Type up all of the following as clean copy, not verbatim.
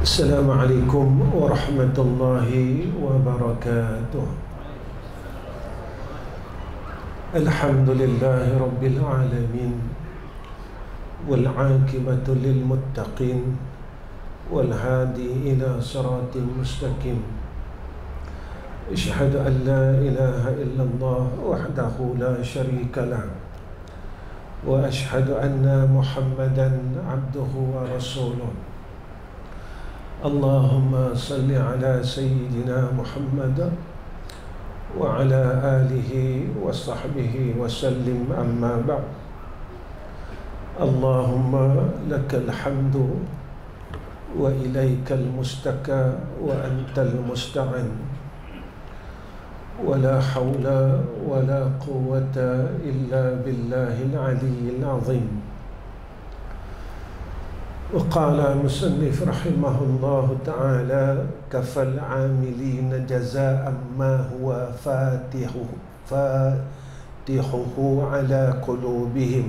Assalamualaikum warahmatullahi wabarakatuh. Alhamdulillahi rabbil alamin, wal aqibatu lil muttaqin, wal hadi ila siratin mustaqim. Asyhadu an la ilaha illallah wahdahu la syarika lah, wa asyhadu anna Muhammadan abduhu wa rasuluh. Allahumma salli ala Sayyidina Muhammad wa ala alihi wa sahbihi wa sallim, amma ba'd. Allahumma lakal hamdu wa ilaikal mustaka wa antal musta'an, wa la hawla wa la quwwata illa billahil aliyyil azim. وقال المصنف رحمه الله تعالى: كفى العاملين جزاء ما هو فاتحه على قلوبهم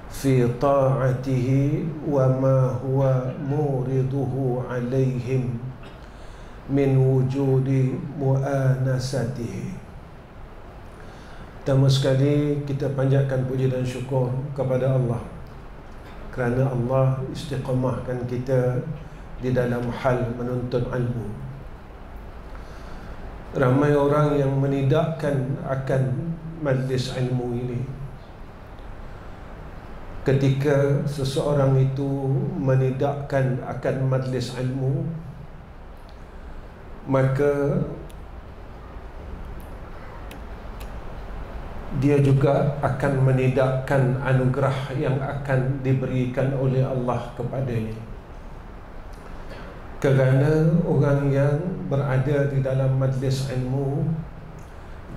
في طاعته وما هو مورده عليهم من وجود مؤانسته. Pertama sekali kita panjatkan puji dan syukur kepada Allah kerana Allah istiqamahkan kita di dalam hal menuntut ilmu. Ramai orang yang menidakkan akan majlis ilmu ini. Ketika seseorang itu menidakkan akan majlis ilmu, maka dia juga akan menidakkan anugerah yang akan diberikan oleh Allah kepadanya. Kerana orang yang berada di dalam majlis ilmu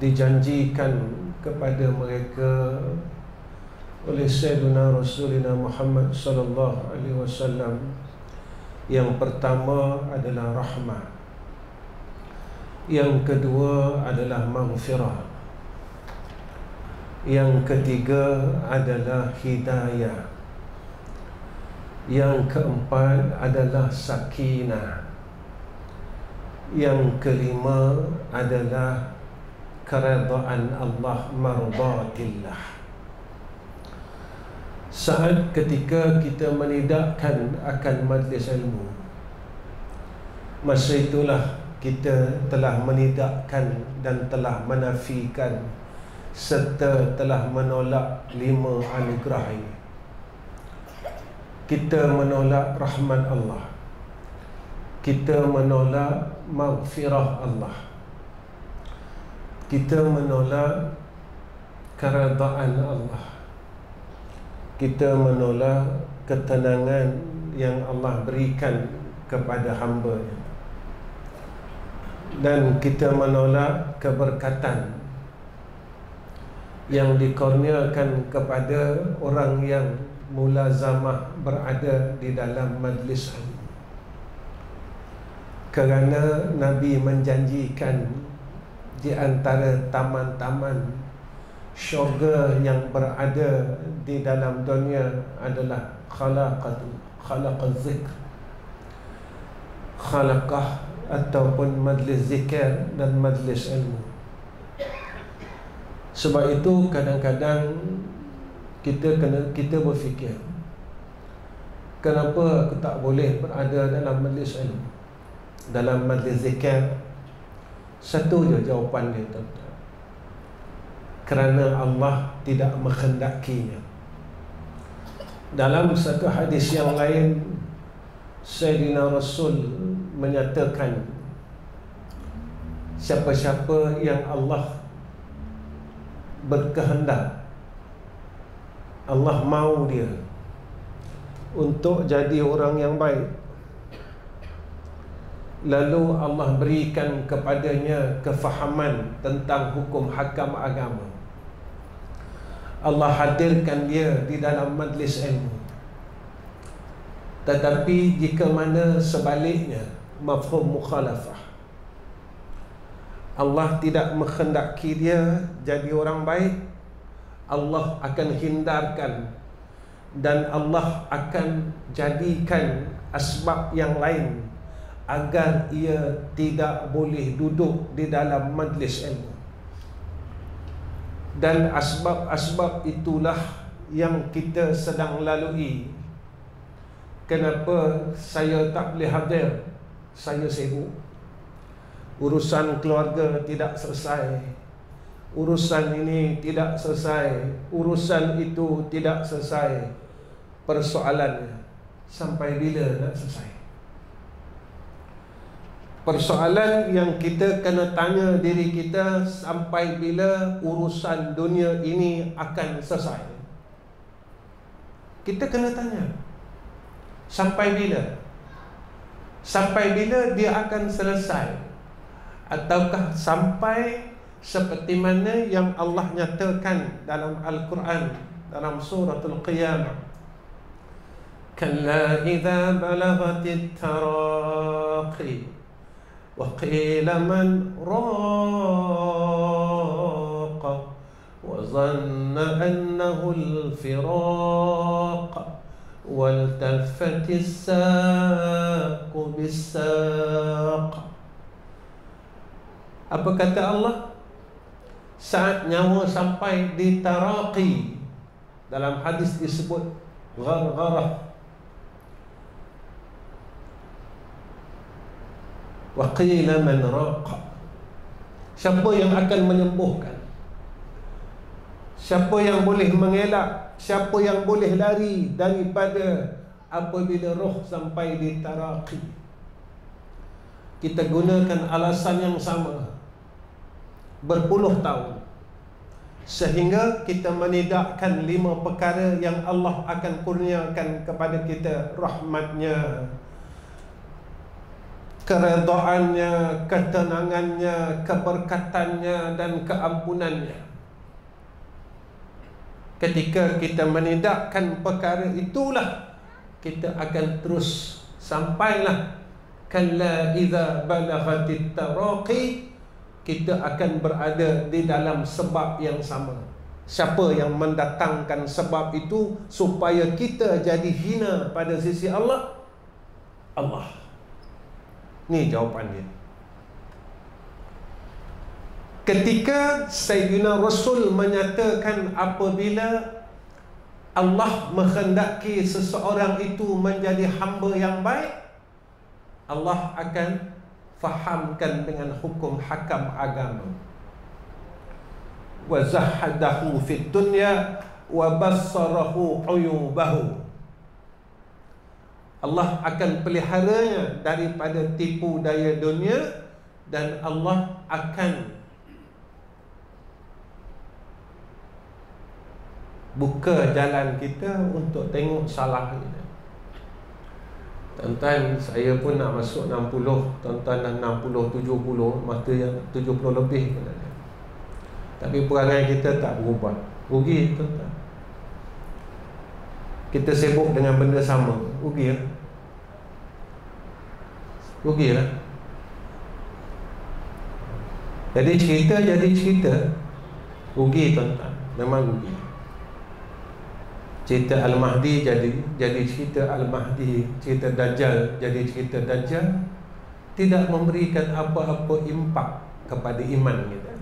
dijanjikan kepada mereka oleh Sayyidina Rasulina Muhammad sallallahu alaihi wasallam, yang pertama adalah rahmah, yang kedua adalah maghfirah, yang ketiga adalah hidayah, yang keempat adalah sakinah, yang kelima adalah keredaan Allah, mardatillah. Saat ketika kita menidakkan akan majlis ilmu, masa itulah kita telah menidakkan dan telah menafikan serta telah menolak 5 anugerah ini. Kita menolak rahmat Allah, kita menolak maghfirah Allah, kita menolak keredaan Allah, kita menolak ketenangan yang Allah berikan kepada hamba-Nya, dan kita menolak keberkatan yang dikurniakan kepada orang yang mulazamah berada di dalam majlis ilmu. Kerana Nabi menjanjikan di antara taman-taman syurga yang berada di dalam dunia adalah khalaqaz zikr, khalaqah ataupun majlis zikir dan majlis ilmu. Sebab itu kadang-kadang kita berfikir, kenapa aku tak boleh berada dalam majlis ilmu, dalam majlis zikir? Satu je jawapan dia, tuan-tuan: kerana Allah tidak menghendakinya. Dalam satu hadis yang lain, Sayyidina Rasul menyatakan, siapa-siapa yang Allah berkehendak, Allah mahu dia untuk jadi orang yang baik, lalu Allah berikan kepadanya kefahaman tentang hukum hakam agama, Allah hadirkan dia di dalam majlis ilmu. Tetapi jika mana sebaliknya, mafhum mukhalafah, Allah tidak menghendaki dia jadi orang baik, Allah akan hindarkan dan Allah akan jadikan asbab yang lain agar ia tidak boleh duduk di dalam majlis ilmu. Dan asbab-asbab itulah yang kita sedang lalui. Kenapa saya tak boleh hadir? Saya sibuk. Urusan keluarga tidak selesai, urusan ini tidak selesai, urusan itu tidak selesai. Persoalannya, sampai bila nak selesai? Persoalan yang kita kena tanya diri kita, sampai bila urusan dunia ini akan selesai? Kita kena tanya, sampai bila? Sampai bila dia akan selesai? Ataukah sampai seperti mana yang Allah nyatakan dalam Al-Quran, dalam suratul Qiyamah, kalla idza balaghatit taraqi wa qila man raqa wa zanna annahu al-firaq waltafatis saqu bis-saq. Apa kata Allah? Saat nyawa sampai di taraqi, dalam hadis disebut ghargharah. Wa qila man raqa. Siapa yang akan menyembuhkan? Siapa yang boleh mengelak? Siapa yang boleh lari daripada apabila roh sampai di taraqi? Kita gunakan alasan yang sama berpuluh tahun, sehingga kita menidakkan 5 perkara yang Allah akan kurniakan kepada kita: rahmatnya, keredaannya, ketenangannya, keberkatannya, dan keampunannya. Ketika kita menidakkan perkara itulah, kita akan terus sampailah kalla idza balaghatit taraqi, kita akan berada di dalam sebab yang sama. Siapa yang mendatangkan sebab itu supaya kita jadi hina pada sisi Allah? Allah. Ni jawapannya. Ketika Sayyidina Rasul menyatakan apabila Allah menghendaki seseorang itu menjadi hamba yang baik, Allah akan fahamkan dengan hukum hakam agama. Wa zahadahu fid dunya wa bassarahu uyubahu. Allah akan peliharanya daripada tipu daya dunia, dan Allah akan buka jalan kita untuk tengok salah kita. Tuan-tuan, saya pun nak masuk 60, tuan-tuan dah 60, 70, masa yang 70 lebih pun ada. Tapi perangai kita tak berubah. Rugi, tuan-tuan. Kita sibuk dengan benda sama, rugi lah. Rugi lah. Jadi cerita, rugi, tuan-tuan. Memang rugi. Cerita Al-Mahdi jadi cerita Al-Mahdi, cerita Dajjal jadi cerita Dajjal, tidak memberikan apa-apa impak kepada iman kita.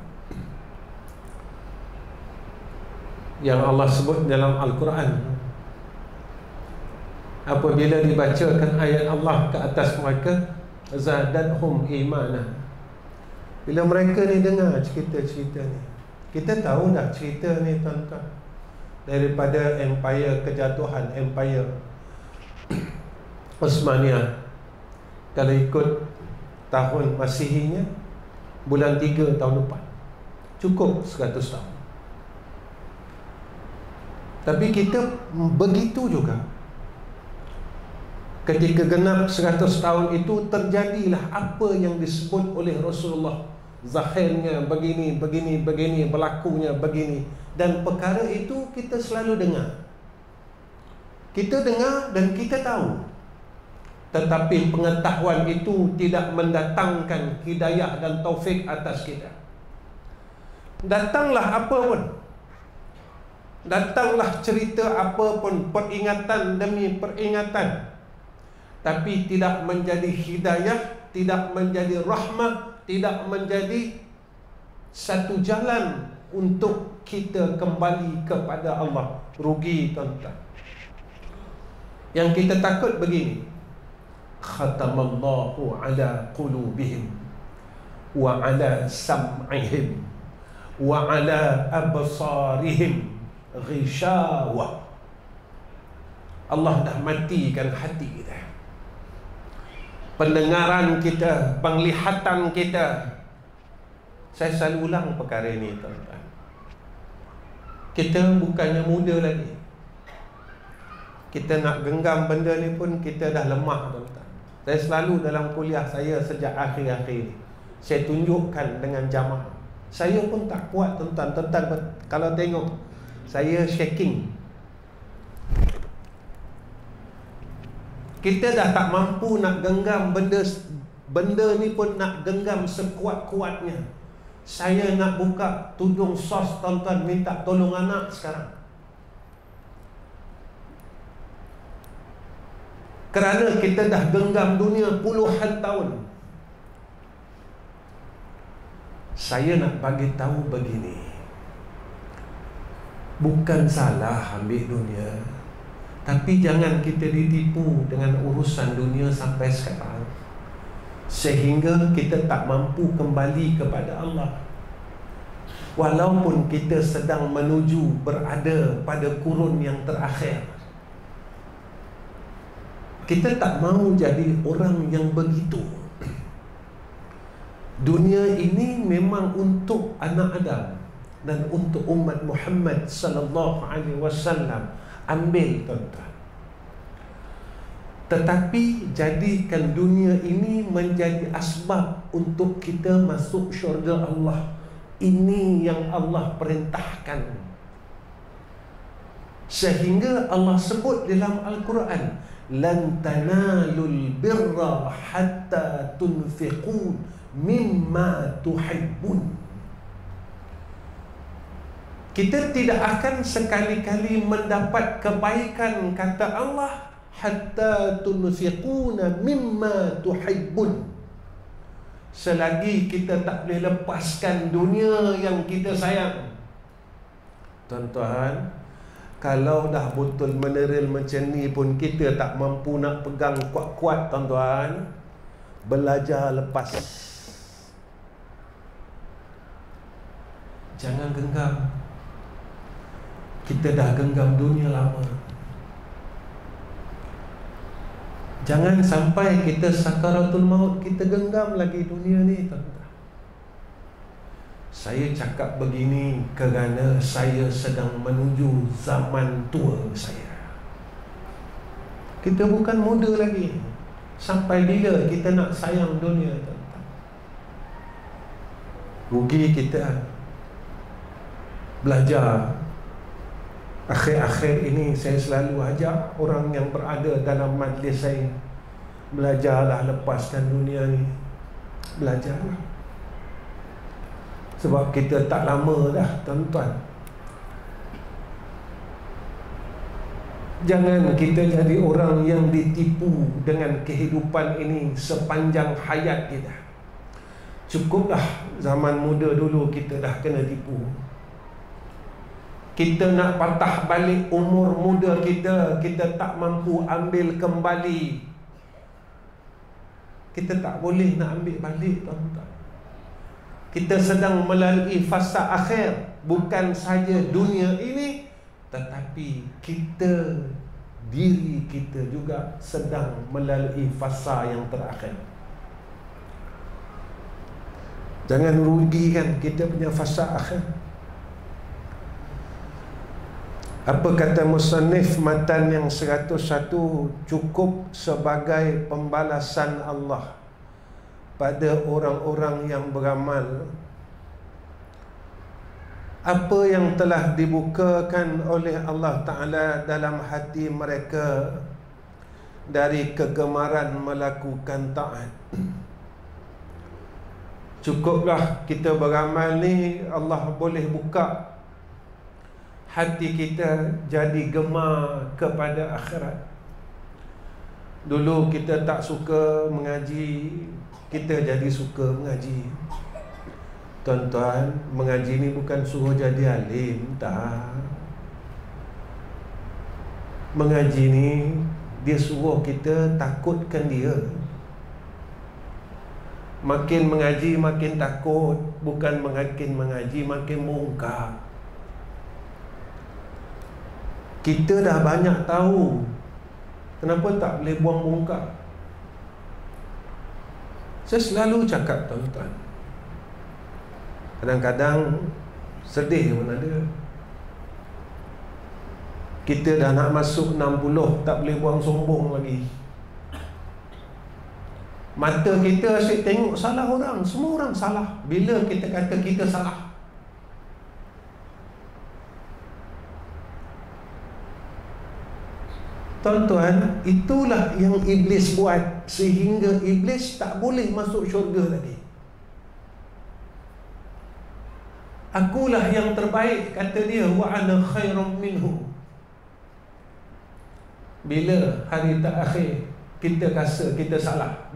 Yang Allah sebut dalam Al-Quran, apabila dibacakan ayat Allah ke atas mereka, zadadhum imanah. Bila mereka ni dengar cerita-cerita ni, kita tahu dah cerita ni, tuan-tuan, daripada empire, kejatuhan empire Osmaniyah. Kalau ikut tahun Masihinya, bulan 3 tahun depan, cukup 100 tahun. Tapi kita begitu juga. Ketika genap 100 tahun itu, terjadilah apa yang disebut oleh Rasulullah. Zahirnya begini, berlakunya begini. Dan perkara itu kita selalu dengar. Kita dengar dan kita tahu. Tetapi pengetahuan itu tidak mendatangkan hidayah dan taufik atas kita. Datanglah apa pun, Datanglah cerita apa pun, peringatan demi peringatan, tapi tidak menjadi hidayah, tidak menjadi rahmah, tidak menjadi satu jalan untuk kita kembali kepada Allah. Rugi tuan-tuan. Yang kita takut begini, khatamallahu ala qulubihim wa ala sam'ihim wa ala absarihim ghishawah. Allah dah matikan hati kita, pendengaran kita, penglihatan kita. Saya selalu ulang perkara ini tuan-tuan. Kita bukannya muda lagi. Kita nak genggam benda ni pun kita dah lemah tuan-tuan. Saya selalu dalam kuliah saya sejak akhir-akhir ni, saya tunjukkan dengan jamaah. Saya pun tak kuat tuan-tuan. Tuan-tuan kalau tengok saya shaking. Kita dah tak mampu nak genggam benda ni pun nak genggam sekuat-kuatnya. Saya nak buka tudung sos tuan-tuan, minta tolong anak sekarang. Kerana kita dah genggam dunia puluhan tahun. Saya nak bagi tahu begini, bukan salah ambil dunia, tapi jangan kita ditipu dengan urusan dunia sampai sekarang, sehingga kita tak mampu kembali kepada Allah. Walaupun kita sedang menuju berada pada kurun yang terakhir, kita tak mahu jadi orang yang begitu. Dunia ini memang untuk anak Adam dan untuk umat Muhammad sallallahu alaihi wasallam. Ambil tuan-tuan. Tetapi jadikan dunia ini menjadi asbab untuk kita masuk syurga Allah. Ini yang Allah perintahkan. Sehingga Allah sebut dalam Al-Quran, lan tanalul birra hatta tunfiqun mimma tuhibbun. Kita tidak akan sekali-kali mendapat kebaikan, kata Allah, hatta tunfiquna mimma tuhibbun, selagi kita tak boleh lepaskan dunia yang kita sayang. Tuan-tuan, kalau dah betul meneril macam ni pun kita tak mampu nak pegang kuat-kuat tuan-tuan, belajar lepas. Jangan genggam. Kita dah genggam dunia lama. Jangan sampai kita sakaratul maut kita genggam lagi dunia ni tuan-tuan. Saya cakap begini kerana saya sedang menuju zaman tua saya. Kita bukan muda lagi. Sampai bila kita nak sayang dunia tuan-tuan? Rugi kita. Belajar. Akhir-akhir ini saya selalu ajak orang yang berada dalam majlis saya, belajarlah lepaskan dunia ni. Belajarlah. Sebab kita tak lama dah tuan-tuan. Jangan kita jadi orang yang ditipu dengan kehidupan ini sepanjang hayat kita. Cukuplah zaman muda dulu kita dah kena tipu. Kita nak patah balik umur muda kita, kita tak mampu ambil kembali. Kita tak boleh nak ambil balik tuan-tuan. Kita sedang melalui fasa akhir. Bukan saja dunia ini, tetapi kita, diri kita juga sedang melalui fasa yang terakhir. Jangan rugikan kita punya fasa akhir. Apa kata musannif matan yang 101, cukup sebagai pembalasan Allah pada orang-orang yang beramal apa yang telah dibukakan oleh Allah Ta'ala dalam hati mereka dari kegemaran melakukan taat. Cukuplah kita beramal ni, Allah boleh buka hati kita jadi gemar kepada akhirat. Dulu kita tak suka mengaji, kita jadi suka mengaji. Tuan-tuan, mengaji ni bukan suruh jadi alim, tak. Mengaji ni dia suruh kita takutkan dia. Makin mengaji makin takut, bukan makin mengaji makin mungkar. Kita dah banyak tahu, kenapa tak boleh buang mungkar? Saya selalu cakap, tuan-tuan, kadang-kadang sedih pun ada. Kita dah nak masuk 60, tak boleh buang sombong lagi. Mata kita asyik tengok salah orang. Semua orang salah. Bila kita kata kita salah? Tuan-tuan, itulah yang Iblis buat, sehingga Iblis tak boleh masuk syurga lagi. Akulah yang terbaik, kata dia, wa ana khairum minhu. Bila hari terakhir kita rasa kita salah?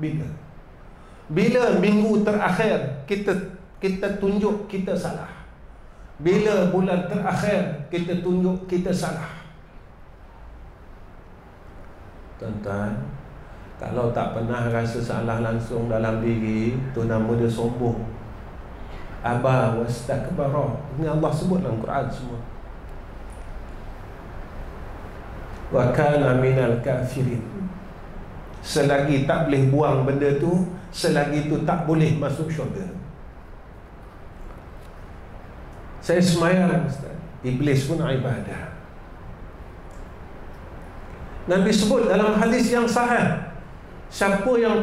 Bila minggu terakhir kita tunjuk kita salah? Bila bulan terakhir kita tunjuk kita salah? Tuan-tuan, kalau tak pernah rasa salah langsung dalam diri, tu nama dia sombong. Aba wastakbara. Ini Allah sebut dalam Quran semua. Wa kana minal kafirin. Selagi tak boleh buang benda tu, selagi tu tak boleh masuk syurga. Saya semayang, Ustaz, Iblis pun ibadah. Nabi sebut dalam hadis yang sahih, siapa yang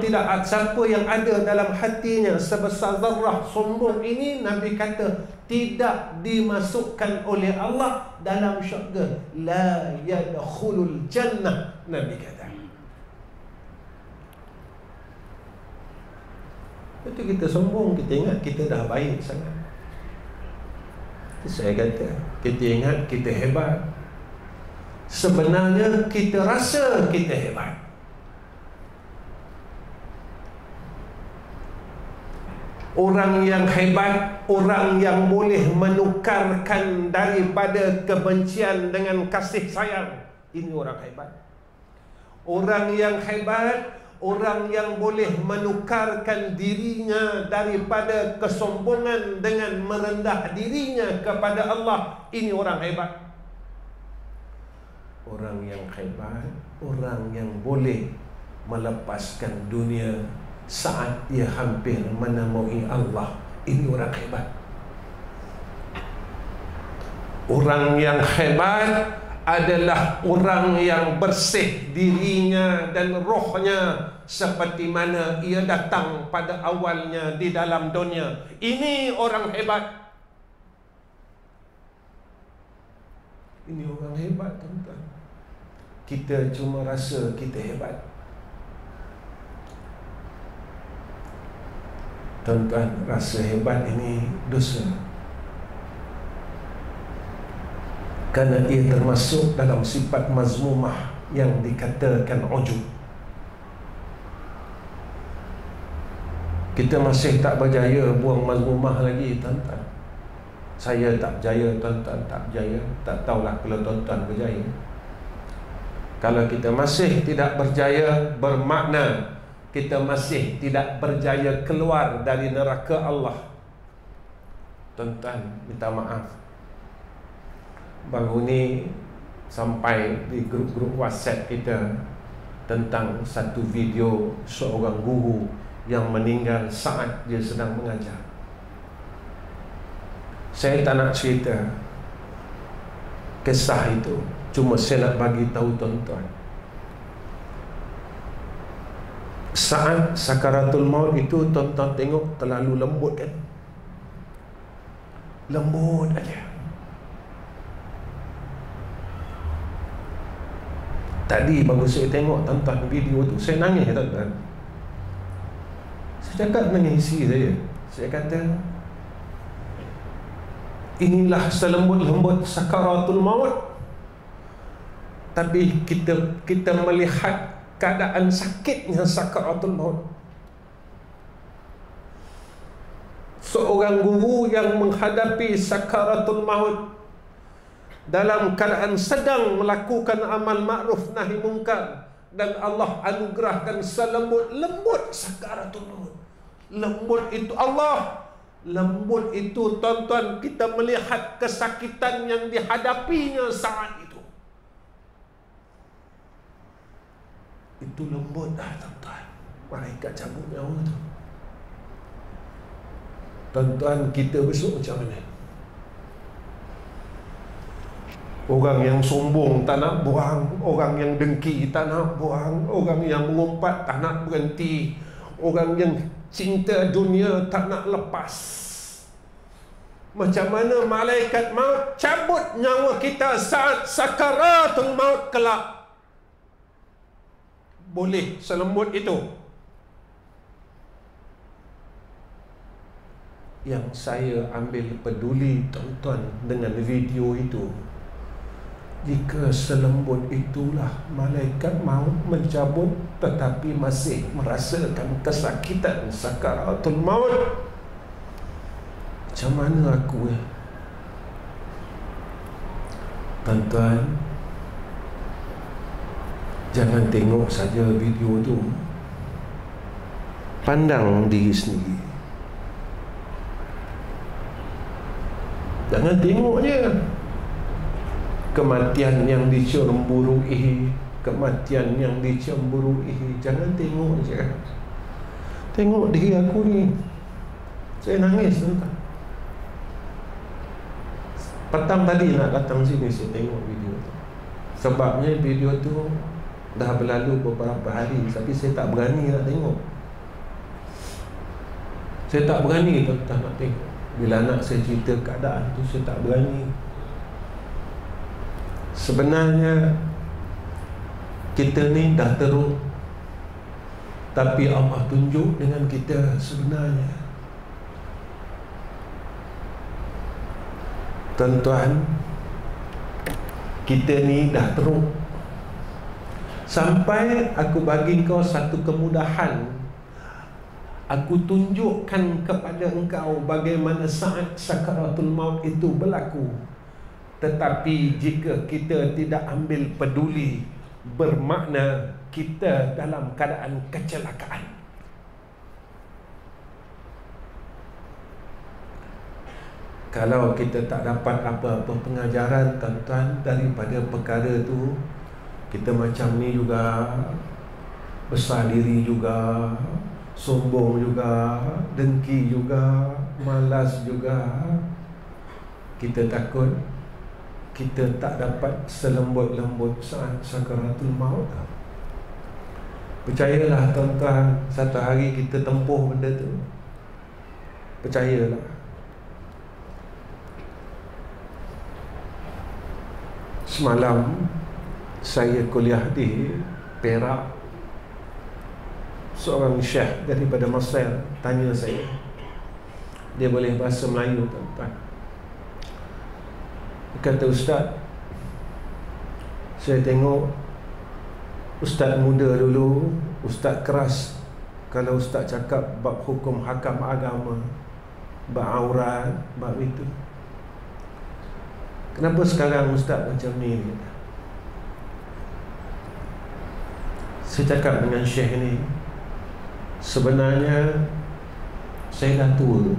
ada dalam hatinya sebesar zarrah sombong ini, Nabi kata tidak dimasukkan oleh Allah dalam syurga. La yadkhulul jannah, Nabi kata. Itu kita sombong, kita ingat kita dah baik sangat. Saya kata, kita ingat kita hebat. Sebenarnya kita rasa kita hebat. Orang yang hebat, orang yang boleh menukarkan daripada kebencian dengan kasih sayang, ini orang hebat. Orang yang hebat, orang yang boleh menukarkan dirinya daripada kesombongan dengan merendah dirinya kepada Allah, ini orang hebat. Orang yang hebat, orang yang boleh melepaskan dunia saat ia hampir menemui Allah, ini orang hebat. Orang yang hebat adalah orang yang bersih dirinya dan rohnya seperti mana ia datang pada awalnya di dalam dunia. Ini orang hebat. Ini orang hebat, tuan-tuan. Kita cuma rasa kita hebat. Tuan-tuan, rasa hebat ini dosa. Kerana ia termasuk dalam sifat mazmumah yang dikatakan ujub. Kita masih tak berjaya buang mazmumah lagi, tuan-tuan. Saya tak berjaya, tuan-tuan tak berjaya. Tak tahulah kalau tuan-tuan berjaya. Kalau kita masih tidak berjaya, bermakna kita masih tidak berjaya keluar dari neraka Allah. Tuan-tuan, minta maaf, baru ni sampai di grup-grup WhatsApp kita tentang satu video seorang guru yang meninggal saat dia sedang mengajar. Saya tak nak cerita kisah itu, cuma saya nak bagi tahu tuan-tuan, saat sakaratul maut itu, tuan-tuan tengok terlalu lembut kan? Lembut aja. Tadi baru saya tengok, tuan-tuan, video tu, saya nangis, tuan-tuan. Saya cakap dengan isi saya kata, inilah selembut-lembut sakaratul maut. Tapi kita melihat keadaan sakitnya sakaratul maut. Seorang guru yang menghadapi sakaratul maut dalam keadaan sedang melakukan amal ma'ruf nahi munkar, dan Allah anugerahkan selembut-lembut sakaratul maut. Lembut itu Allah, lembut itu tuan-tuan, kita melihat kesakitan yang dihadapinya saat itu. Itu lembut dah tuan-tuan, malaikat cabut nyawa tu. Tuan-tuan, kita besok macam mana? Orang yang sombong tak nak buang, orang yang dengki tak nak buang, orang yang mengumpat tak nak berhenti, orang yang cinta dunia tak nak lepas. Macam mana malaikat maut cabut nyawa kita saat sakaratul maut kelak? Boleh selembut itu? Yang saya ambil peduli tuan-tuan dengan video itu, jika selembut itulah malaikat maut mencabut tetapi masih merasakan kesakitan sakaratul maut, macam mana aku Tuan-tuan, jangan tengok saja video tu, pandang diri sendiri. Jangan tengok je kematian yang dicemburui, kematian yang dicemburui. Jangan tengok je. Tengok diri aku ni. Saya nangis tuan-tuan. Petang tadi nak datang sini, saya tengok video tu. Sebabnya video tu dah berlalu beberapa hari, tapi saya tak berani nak tengok. Saya tak berani tuan-tuan nak tengok. Bila anak saya cerita keadaan tu, saya tak berani. Sebenarnya kita ni dah teruk, tapi Allah tunjuk dengan kita sebenarnya. Tuan-tuan, kita ni dah teruk. Sampai aku bagi kau satu kemudahan, aku tunjukkan kepada engkau bagaimana saat sakaratul maut itu berlaku. Tetapi jika kita tidak ambil peduli, bermakna kita dalam keadaan kecelakaan. Kalau kita tak dapat apa-apa pengajaran tuan-tuan daripada perkara tu, kita macam ni juga, besar diri juga, sombong juga, dengki juga, malas juga. Kita takut kita tak dapat selembut-lembut saat sakaratul maut. Percayalah tuan-tuan, satu hari kita tempuh benda tu. Percayalah. Semalam saya kuliah di Perak. Seorang syekh daripada Mesir tanya saya. Dia boleh bahasa Melayu tuan-tuan. Dia kata, Ustaz, saya tengok Ustaz muda dulu, Ustaz keras kalau Ustaz cakap bab hukum hakam agama, bab aurat, bab itu. Kenapa sekarang Ustaz macam ni? Saya cakap dengan syekh ni, sebenarnya saya dah tua.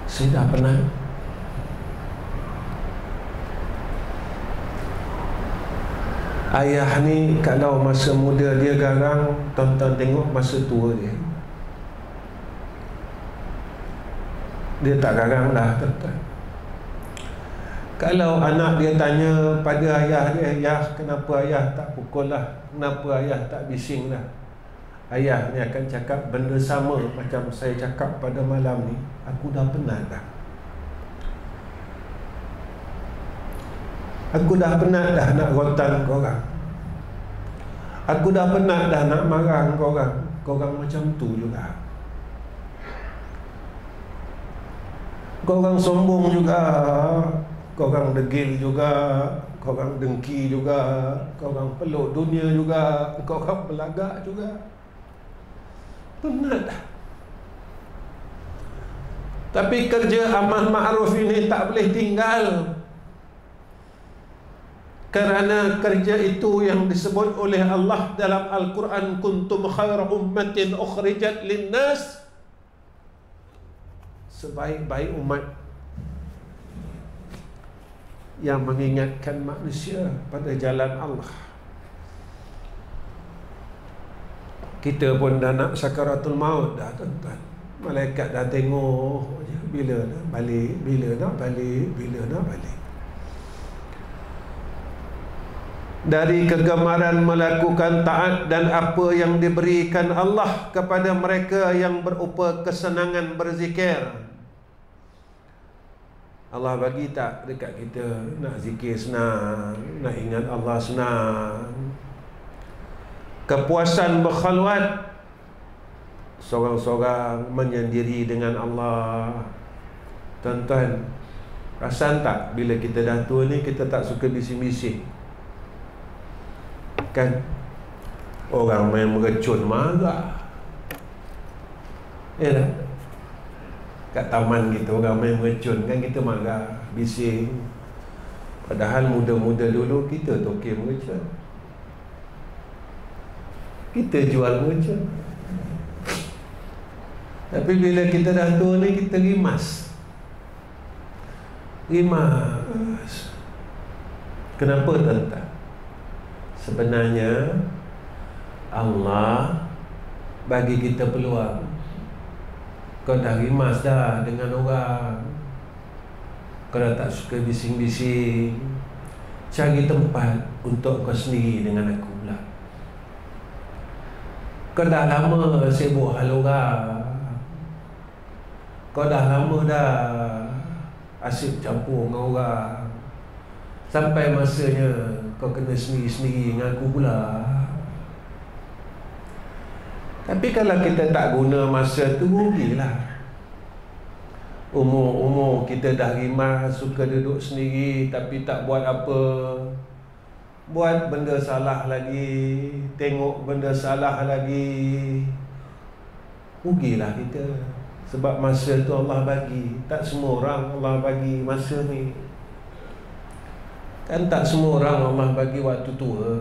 Saya dah penat. Ayah ni kalau masa muda dia garang, tuan-tuan tengok masa tua dia, dia tak garang dah tuan-tuan. Kalau anak dia tanya pada ayah dia, ayah kenapa ayah tak pukul lah, kenapa ayah tak bising lah, ayah ni akan cakap benda sama macam saya cakap pada malam ni. Aku dah penat dah. Aku dah penat dah nak rotan korang. Aku dah penat dah nak marah korang. Korang macam tu juga. Korang sombong juga, korang degil juga, korang dengki juga, korang peluk dunia juga, korang belagak juga. Penat. Tapi kerja amal ma'ruf ini tak boleh tinggal, kerana kerja itu yang disebut oleh Allah dalam Al-Quran, kuntum khaira ummatin ukhrijat linnas, sebaik-baik umat yang mengingatkan manusia pada jalan Allah. Kita pun dah nak sakaratul maut dah, tuan-tuan. Malaikat dah tengok bila nak balik, bila nak balik, bila nak balik. Dari kegemaran melakukan taat dan apa yang diberikan Allah kepada mereka yang berupa kesenangan berzikir. Allah bagi tak dekat kita, nak zikir senang, nak ingat Allah senang. Kepuasan berkhalwat, seorang-seorang menyendiri dengan Allah. Tuan-tuan, perasan tak bila kita dah tua ni, kita tak suka bising-bising kan? Orang main mercun marah, ya tak? Kat taman kita orang main mercun kan, kita marah, bising. Padahal muda-muda dulu kita tokeh mercun, kita jual mercun. Tapi bila kita dah tua ni, kita rimas. Kenapa, tuan-tuan? Sebenarnya Allah bagi kita peluang. Kau dah rimas dah dengan orang, kau dah tak suka bising-bising, cari tempat untuk kau sendiri dengan aku pula. Kau dah lama sibuk hal orang, kau dah lama dah asyik campur dengan orang, sampai masanya kau kena sendiri-sendiri dengan aku pula. Tapi kalau kita tak guna masa tu, rugilah. Umur kita dah rimas, suka duduk sendiri tapi tak buat apa, buat benda salah lagi, tengok benda salah lagi, rugilah kita. Sebab masa tu Allah bagi, tak semua orang Allah bagi masa ni. Kan tak semua orang Allah bagi waktu tua.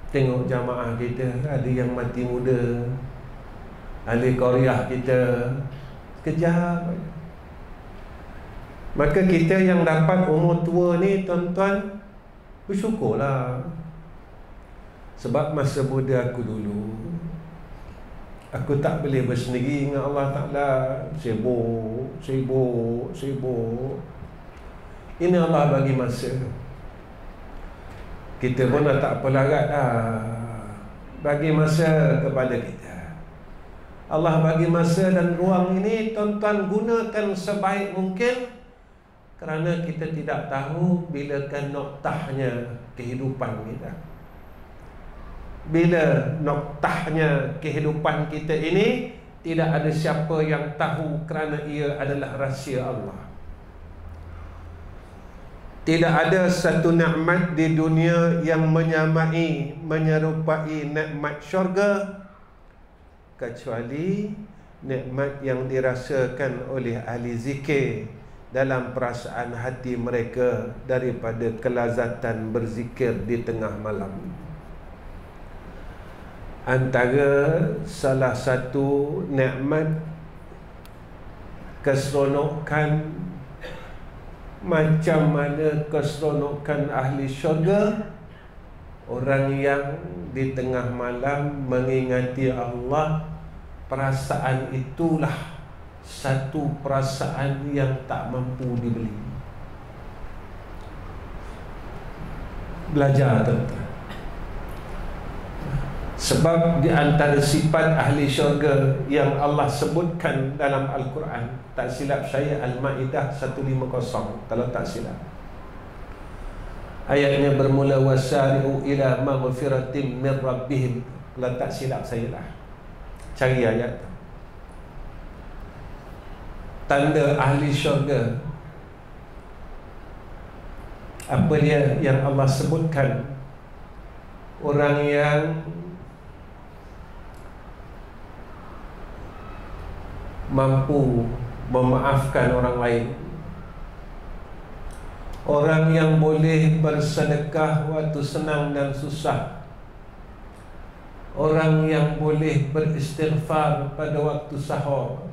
Tengok jamaah kita, ada yang mati muda, ahli qaryah kita kejap. Maka kita yang dapat umur tua ni, tuan-tuan, bersyukurlah. Sebab masa muda aku dulu, aku tak boleh bersendiri dengan Allah Ta'ala. Sibuk. Ini Allah bagi masa. Kita pun dah tak apa larat dah, bagi masa kepada kita. Allah bagi masa dan ruang ini, tuan-tuan, gunakan sebaik mungkin, kerana kita tidak tahu bilakah noktahnya kehidupan kita. Bila noktahnya kehidupan kita ini, tidak ada siapa yang tahu, kerana ia adalah rahsia Allah. Tidak ada satu nikmat di dunia yang menyamai, menyerupai nikmat syurga, kecuali nikmat yang dirasakan oleh ahli zikir dalam perasaan hati mereka daripada kelazatan berzikir di tengah malam. Antara salah satu nikmat keseronokan, macam mana keseronokan ahli syurga, orang yang di tengah malam mengingati Allah. Perasaan itulah satu perasaan yang tak mampu dibeli. Belajar, tuan-tuan. Sebab di antara sifat ahli syurga yang Allah sebutkan dalam Al-Quran, tak silap saya Al-Ma'idah 150, kalau tak silap, ayatnya bermula wasari'u ila maghfiratin min rabbihim. Kalau tak silap saya lah, cari ayat tu. tanda ahli syurga. Apa dia yang Allah sebutkan? Orang yang mampu memaafkan orang lain, orang yang boleh bersedekah waktu senang dan susah, orang yang boleh beristighfar pada waktu sahur,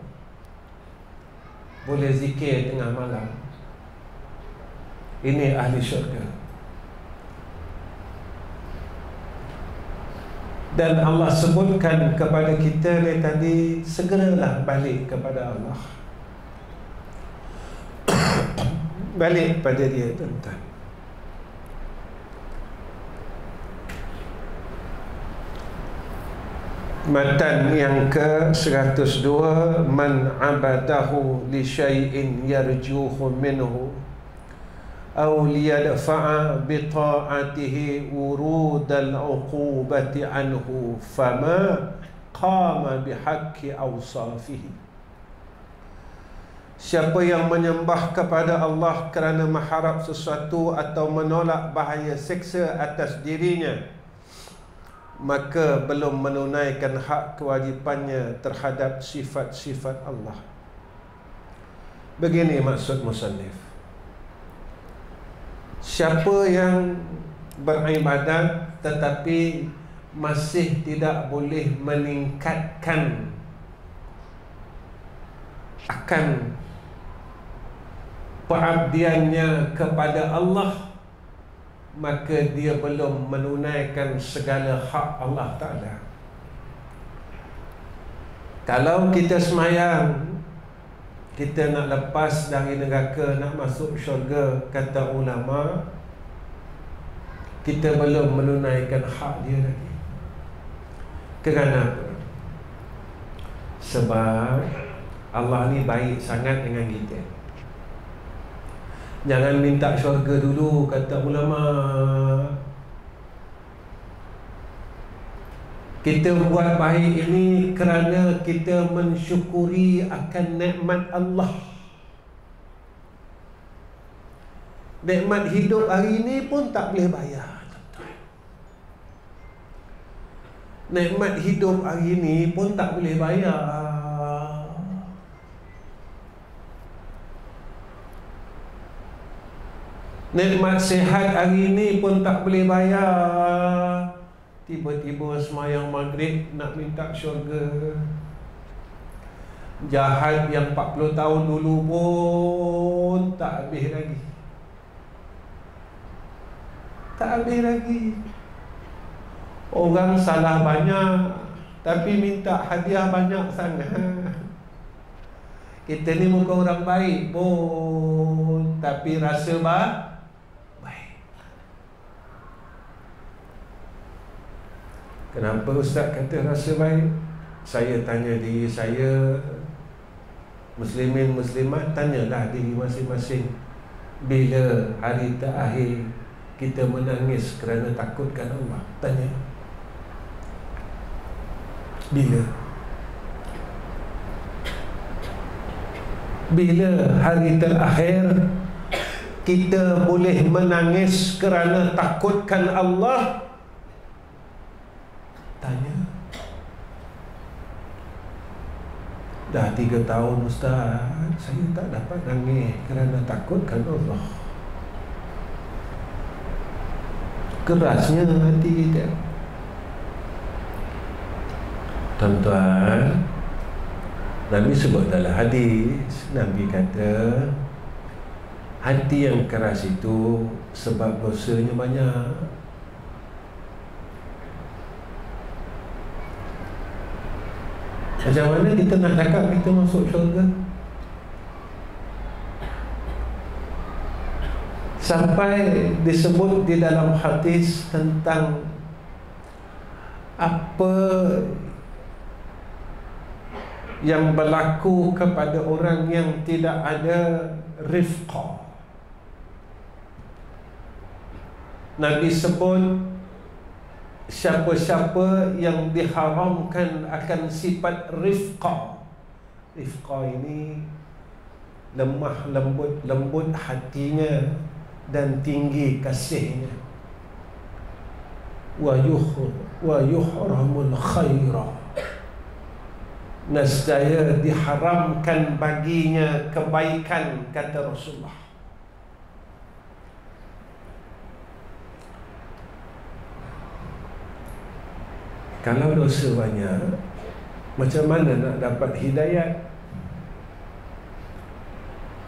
boleh zikir tengah malam. Ini ahli syurga. Dan Allah sebutkan kepada kita ni tadi, segeralah balik kepada Allah. Balik pada dia, tuan-tuan. Matan yang ke-102, man abadahu li syai'in yarjuhu minhu aw liyadfa'a bi ta'atihi urudal 'uqubati anhu fama qama bihaqqi awsafihi. Siapa yang menyembah kepada Allah kerana mengharap sesuatu atau menolak bahaya seksa atas dirinya, maka belum menunaikan hak kewajipannya terhadap sifat-sifat Allah. Begini maksud musannif. Siapa yang beribadat tetapi masih tidak boleh meningkatkan akan pengabdiannya kepada Allah, maka dia belum menunaikan segala hak Allah Ta'ala. Kalau kita semayang, kita nak lepas dari neraka, nak masuk syurga, kata ulama, kita belum menunaikan hak dia lagi. Kerana apa? Sebab Allah ni baik sangat dengan kita. Jangan minta syurga dulu, kata ulama. Kita buat baik ini kerana kita mensyukuri akan nikmat Allah. Nikmat hidup hari ini pun tak boleh bayar, tuan-tuan. Nikmat hidup hari ini pun tak boleh bayar. Nikmat sihat hari ini pun tak boleh bayar. Tiba-tiba semayang maghrib nak minta syurga. Jahat yang 40 tahun dulu pun tak habis lagi. Tak habis lagi. Orang salah banyak tapi minta hadiah banyak sangat. Kita ni muka orang baik pun, tapi rasa baik. Kenapa Ustaz kata rasa baik? Saya tanya diri saya, muslimin muslimat, tanyalah diri masing-masing. Bila hari terakhir kita menangis kerana takutkan Allah? Tanya. Bila? Bila hari terakhir kita boleh menangis kerana takutkan Allah? Tanya. Dah 3 tahun Ustaz, saya tak dapat nangis kerana takutkan Allah. Kerasnya hati kita. Tuan-tuan, Nabi sebut dalam hadis, Nabi kata hati yang keras itu sebab dosanya banyak. Macam mana kita nak cakap kita masuk syurga? Sampai disebut di dalam hadis tentang apa yang berlaku kepada orang yang tidak ada rifqah. Nabi sebut siapa-siapa yang diharamkan akan sifat rifqah. Rifqah ini lemah lembut hatinya dan tinggi kasihnya. Wa yuhramul khaira, nescaya diharamkan baginya kebaikan, kata Rasulullah. Kalau dosa banyak, macam mana nak dapat hidayat?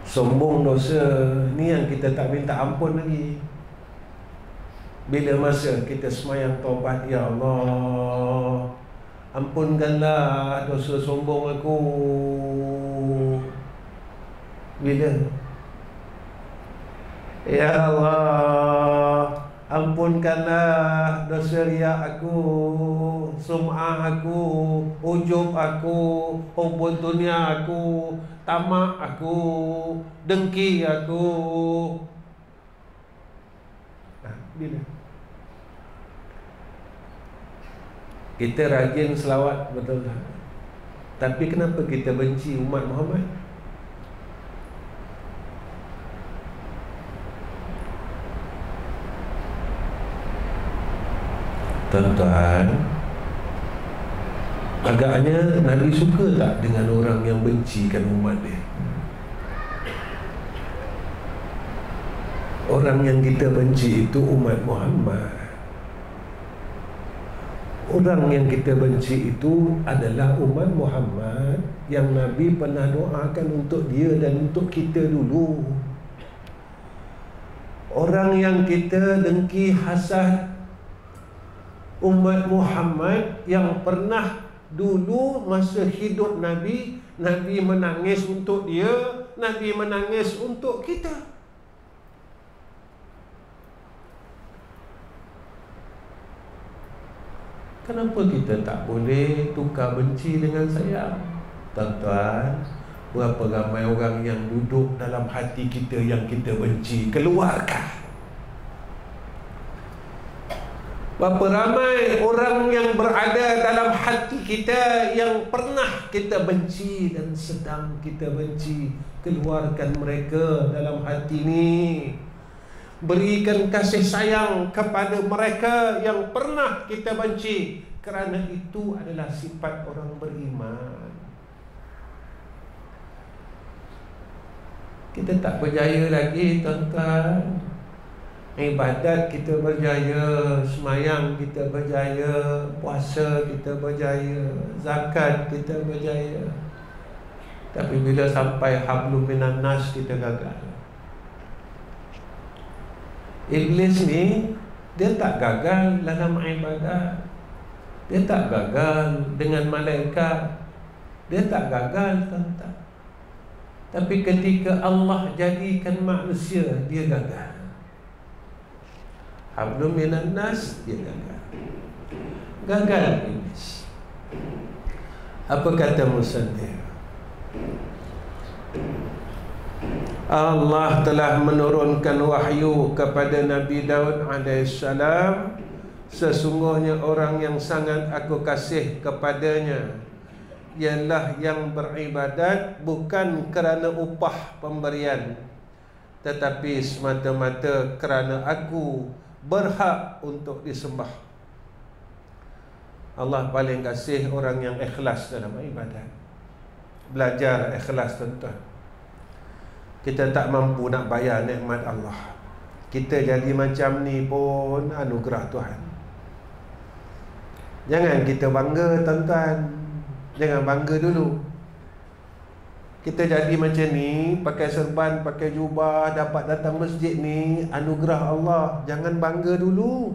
Sombong dosa ni yang kita tak minta ampun lagi. Bila masa kita semayang taubat, ya Allah, ampunkanlah dosa sombong aku. Bila? Ya Allah, ampunkanlah dosa riak aku, sum'ah aku, ujub aku, hubun dunia aku, tamak aku, dengki aku. Bila? Kita rajin selawat, betul tak? Tapi kenapa kita benci umat Muhammad? Tuan-tuan, agaknya Nabi suka tak dengan orang yang bencikan umat dia? Orang yang kita benci itu umat Muhammad. Orang yang kita benci itu adalah umat Muhammad yang Nabi pernah doakan untuk dia dan untuk kita dulu. Orang yang kita dengki hasad, umat Muhammad yang pernah dulu masa hidup Nabi, Nabi menangis untuk dia, Nabi menangis untuk kita. Kenapa kita tak boleh tukar benci dengan sayang? Tuan-tuan, berapa ramai orang yang duduk dalam hati kita yang kita benci, keluarkan. Berapa ramai orang yang berada dalam hati kita yang pernah kita benci dan sedang kita benci, keluarkan mereka dalam hati ini. Berikan kasih sayang kepada mereka yang pernah kita benci, kerana itu adalah sifat orang beriman. Kita tak berjaya lagi, tuan-tuan. Ibadat kita berjaya, semayang kita berjaya, puasa kita berjaya, zakat kita berjaya. Tapi bila sampai hablum minan nas, kita gagal. Iblis ni, dia tak gagal dalam ibadat, dia tak gagal dengan malaikat, dia tak gagal, tuan-tuan. Tapi ketika Allah jadikan manusia, dia gagal. Hablum minan nas, dia gagal. Gagal Iblis. Apa kata musannif? Allah telah menurunkan wahyu kepada Nabi Daud alaihissalam. Sesungguhnya orang yang sangat aku kasih kepadanya ialah yang beribadat bukan kerana upah pemberian, tetapi semata-mata kerana aku berhak untuk disembah. Allah paling kasih orang yang ikhlas dalam ibadat. Belajar ikhlas, tuan-tuan. Kita tak mampu nak bayar nikmat Allah. Kita jadi macam ni pun anugerah Tuhan. Jangan kita bangga, tuan-tuan. Jangan bangga dulu. Kita jadi macam ni, pakai serban, pakai jubah, dapat datang masjid ni, anugerah Allah. Jangan bangga dulu.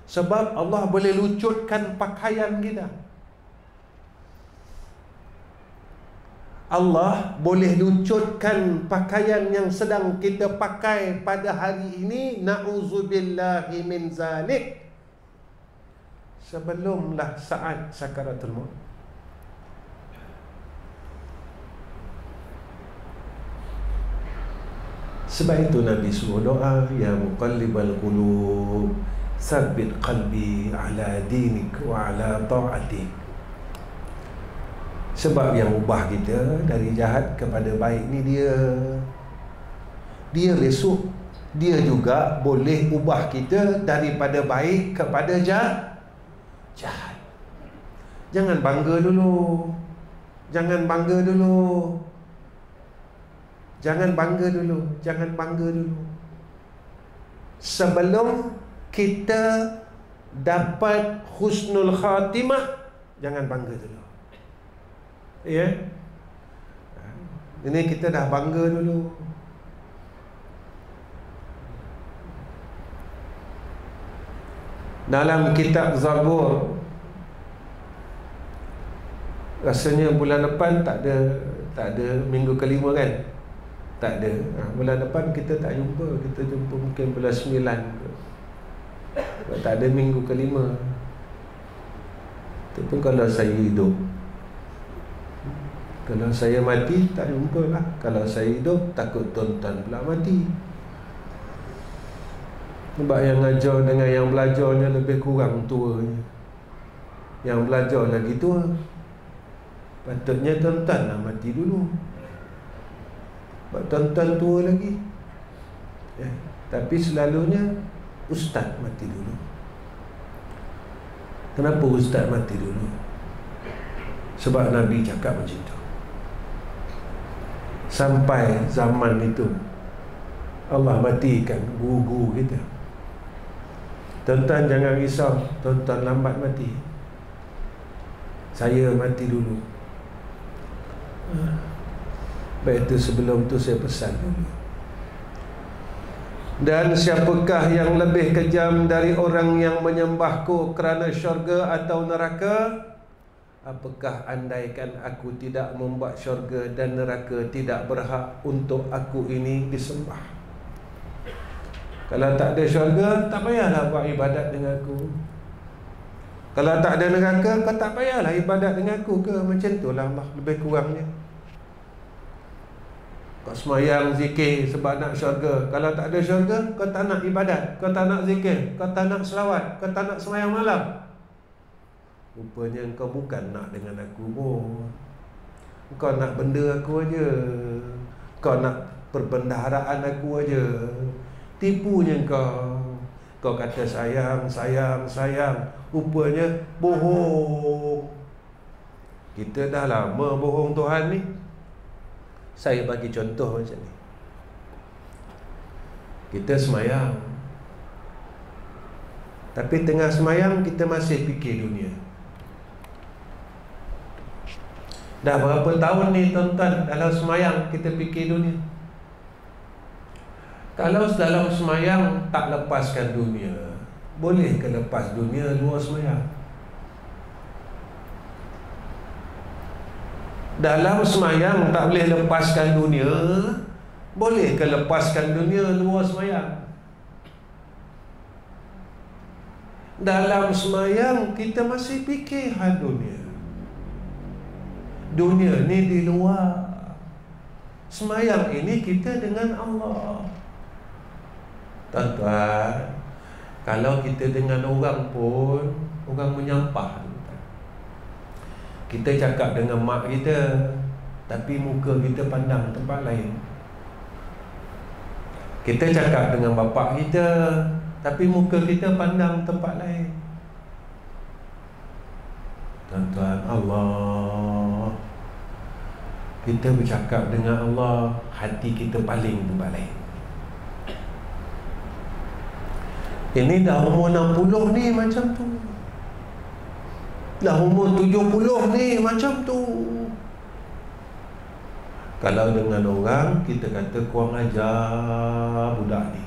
Sebab Allah boleh lucutkan pakaian kita. Allah boleh lucutkan pakaian yang sedang kita pakai pada hari ini. Na'udzubillahi min zalik. Sebelumlah saat sakaratul maut. Sebab itu Nabi suruh doa, ya muqallibal qulub, tsabbit qalbi ala dinik wa ala ta'atik. Sebab yang ubah kita dari jahat kepada baik ni dia besok dia juga boleh ubah kita daripada baik kepada jahat. Jangan bangga dulu. Jangan bangga dulu. Sebelum kita dapat husnul khatimah, jangan bangga dulu. Ya. Ini kita dah bangga dulu. Dalam kitab Zabur, rasanya bulan depan tak ada minggu kelima kan? Tak ada. Bulan depan kita tak jumpa. Kita jumpa mungkin bulan 9 ke. Tak ada minggu kelima. Itu pun kalau saya hidup. Kalau saya mati tak jumpa lah. Kalau saya hidup takut tuan-tuan pula mati. Sebab yang ngajar dengan yang belajarnya lebih kurang tuanya. Yang belajar lagi tua. Patutnya tuan-tuan lah mati dulu. Sebab tuan-tuan tua lagi. Tapi selalunya ustaz mati dulu. Kenapa ustaz mati dulu? Sebab Nabi cakap macam tu. Sampai zaman itu Allah matikan guru-guru kita. Tuan-tuan jangan risau, tuan-tuan lambat mati. Saya mati dulu. Baik itu sebelum tu saya pesan dulu. Dan siapakah yang lebih kejam dari orang yang menyembahku kerana syurga atau neraka? Apakah andaikan aku tidak membuat syurga dan neraka tidak berhak untuk aku ini disembah? Kalau tak ada syurga, tak payahlah buat ibadat dengan aku. Kalau tak ada neraka, kau tak payahlah ibadat dengan aku ke? Macam itulah lebih kurangnya. Kau semayang zikir sebab nak syurga. Kalau tak ada syurga, kau tak nak ibadat, kau tak nak zikir, kau tak nak selawat, kau tak nak semayang malam. Rupanya kau bukan nak dengan aku pun. Kau nak benda aku aja. Kau nak perbendaharaan aku aja. Tipunya kau. Kau kata sayang, sayang, sayang. Rupanya bohong. Kita dah lama bohong Tuhan ni. Saya bagi contoh macam ni. Kita semayang, tapi tengah semayang kita masih fikir dunia. Dah berapa tahun ni tuan-tuan dalam semayang kita fikir dunia? Kalau dalam semayang tak lepaskan dunia, boleh ke lepas dunia luar semayang? Dalam semayang tak boleh lepaskan dunia, boleh ke lepaskan dunia luar semayang? Dalam semayang kita masih fikir hal dunia. Dunia ni di luar. Semayang ini kita dengan Allah. Tuan-tuan, kalau kita dengan orang pun, orang menyampah, kita cakap dengan mak kita, tapi muka kita pandang tempat lain. Kita cakap dengan bapa kita, tapi muka kita pandang tempat lain. Tuan-tuan, Allah, kita bercakap dengan Allah, hati kita paling tempat lain. Ini dah umur 60 ni macam tu. Dah umur 70 ni macam tu. Kalau dengan orang, kita kata kurang ajar budak ni.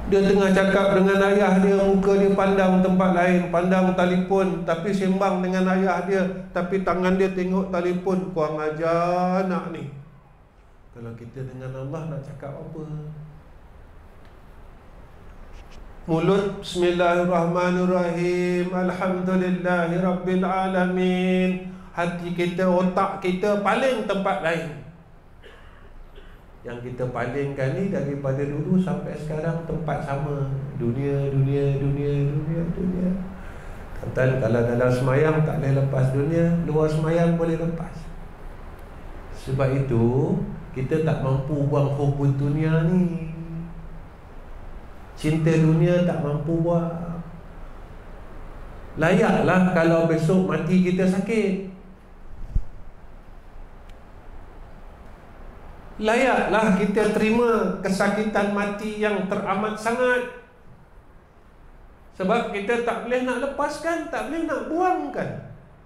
Dia tengah cakap dengan ayah dia, muka dia pandang tempat lain, pandang telefon, tapi sembang dengan ayah dia, tapi tangan dia tengok telefon. Kurang ajar anak ni. Kalau kita dengan Allah nak cakap apa? Mulut Bismillahirrahmanirrahim, Alhamdulillahirabbil alamin. Hati kita, otak kita paling tempat lain. Yang kita palingkan ni daripada dulu sampai sekarang tempat sama. Dunia, dunia, dunia, dunia, dunia. Tuan, kalau dalam semayang tak boleh lepas dunia, luar semayang boleh lepas. Sebab itu kita tak mampu buang hubun dunia ni. Cinta dunia tak mampu buang. Layaklah kalau besok mati kita sakit. Layaklah kita terima kesakitan mati yang teramat sangat. Sebab kita tak boleh nak lepaskan, tak boleh nak buangkan.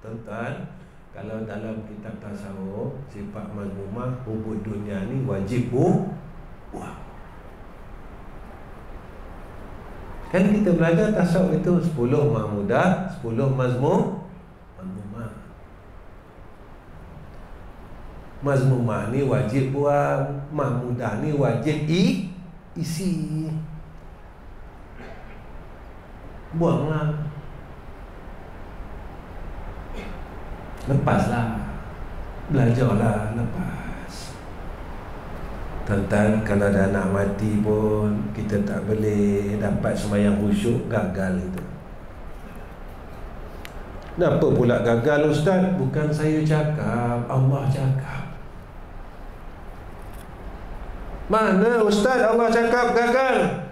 Tuan-tuan, kalau dalam kitab tasawuf, sifat mazmumah, hubud dunia ni wajib buang. Kan kita belajar tasawuf itu 10 mahmudah, 10 mazmumah. Mazmumah ni wajib buang, mahmudah ni wajib isi. Buanglah. Lepaslah. Belajarlah lepas. Tuan-tuan, kalau dah nak mati pun kita tak boleh dapat sembahyang khusyuk, gagal itu. Kenapa pula gagal, Ustaz? Bukan saya cakap, Allah cakap. Mana Ustaz Allah cakap gagal?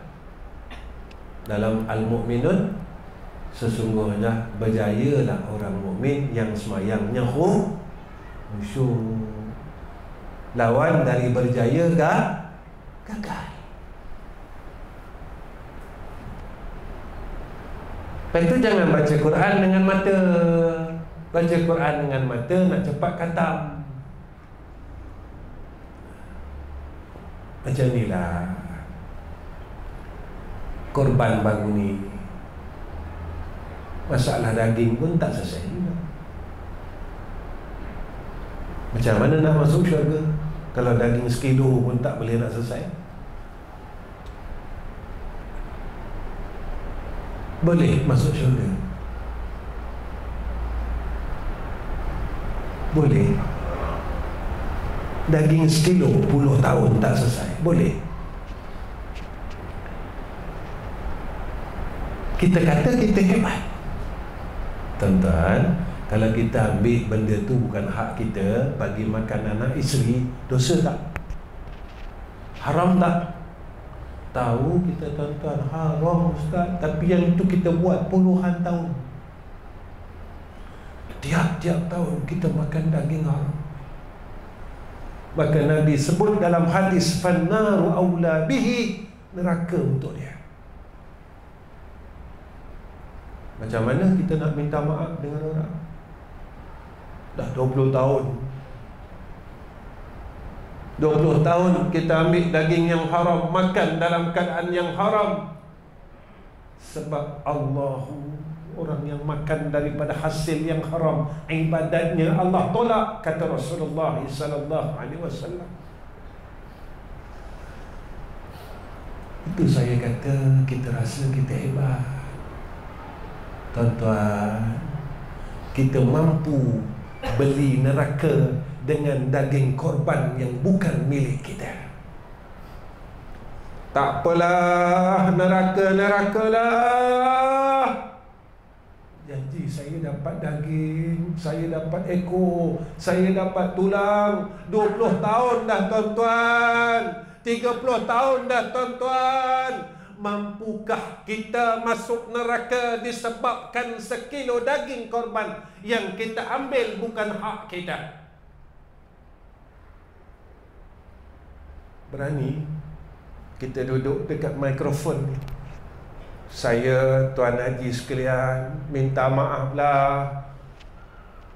Dalam Al-Mu'minun, sesungguhnya berjayalah orang mukmin yang semayangnya khusyuk. Lawan dari berjaya gagal. Lepas itu jangan baca Quran dengan mata. Baca Quran dengan mata nak cepat khatam. Macam inilah korban baru ni. Masalah daging pun tak selesai juga. Macam mana nak masuk syurga kalau daging sekilo pun tak boleh nak selesai? Boleh masuk syurga? Boleh. Daging sekilo puluh tahun tak selesai? Boleh. Kita kata kita hebat. Tuan-tuan, kalau kita ambil benda tu bukan hak kita, bagi makan anak isteri, dosa tak? Haram tak? Tahu kita tuan-tuan, haram Ustaz, tapi yang itu kita buat puluhan tahun. Tiap-tiap tahun kita makan daging haram. Maka Nabi sebut dalam hadis, fannaru aula bihi, neraka untuk dia. Macam mana kita nak minta maaf dengan orang? Dah 20 tahun 20 tahun kita ambil daging yang haram, makan dalam keadaan yang haram. Sebab orang yang makan daripada hasil yang haram, ibadatnya Allah tolak, kata Rasulullah sallallahu alaihi wasallam. Itu saya kata kita rasa kita hebat. Tuan-tuan, kita mampu beli neraka dengan daging korban yang bukan milik kita. Tak apalah, neraka lah. Janji saya dapat daging, saya dapat ekor, saya dapat tulang. 20 tahun dah tuan-tuan, 30 tahun dah tuan-tuan. Mampukah kita masuk neraka disebabkan sekilo daging korban yang kita ambil bukan hak kita? Berani kita duduk dekat mikrofon ni. Saya, Tuan Haji sekalian, minta maaf lah.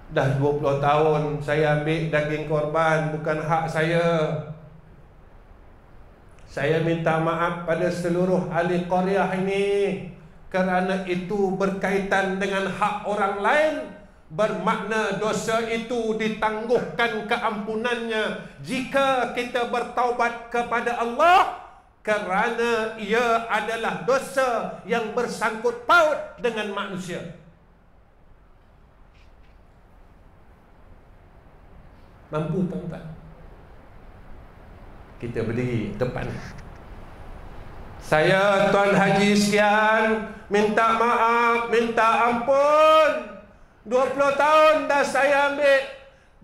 Dah 20 tahun saya ambil daging korban, bukan hak saya. Saya minta maaf pada seluruh ahli qaryah ini, kerana itu berkaitan dengan hak orang lain. Bermakna dosa itu ditangguhkan keampunannya jika kita bertaubat kepada Allah, kerana ia adalah dosa yang bersangkut paut dengan manusia. Mampu tuan-tuan? Kita berdiri depan, Saya Tuan Haji sekian minta maaf, minta ampun. 20 tahun dah saya ambil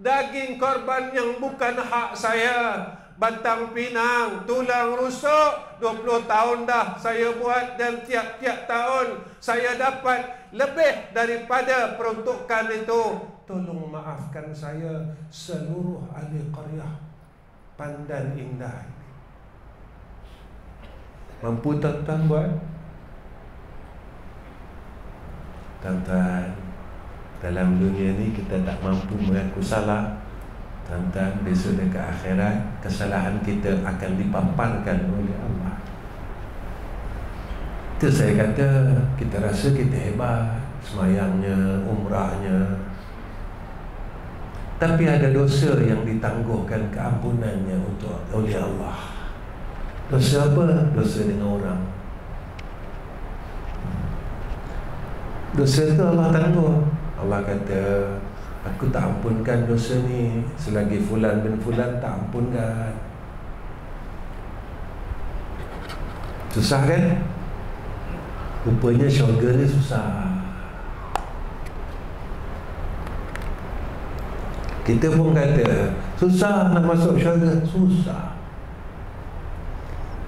daging korban yang bukan hak saya. Batang pinang, tulang rusuk, 20 tahun dah saya buat, dan tiap-tiap tahun saya dapat lebih daripada peruntukan itu. Tolong maafkan saya seluruh ahli qaryah Pandan Indah ini. Mampu tuan-tuan buat? Tuan-tuan, dalam dunia ni kita tak mampu mengaku salah. Tuan-tuan, besok dekat akhirat kesalahan kita akan dipaparkan oleh Allah. Itu saya kata, kita rasa kita hebat, semayangnya, umrahnya, tapi ada dosa yang ditangguhkan keampunannya oleh Allah. Dosa apa? Dosa dengan orang. Dosa itu Allah tangguh. Allah kata, aku tak ampunkan dosa ni selagi fulan bin fulan tak ampunkan. Susah kan? Rupanya syurga ni susah. Kita pun kata susah nak masuk syurga. Susah.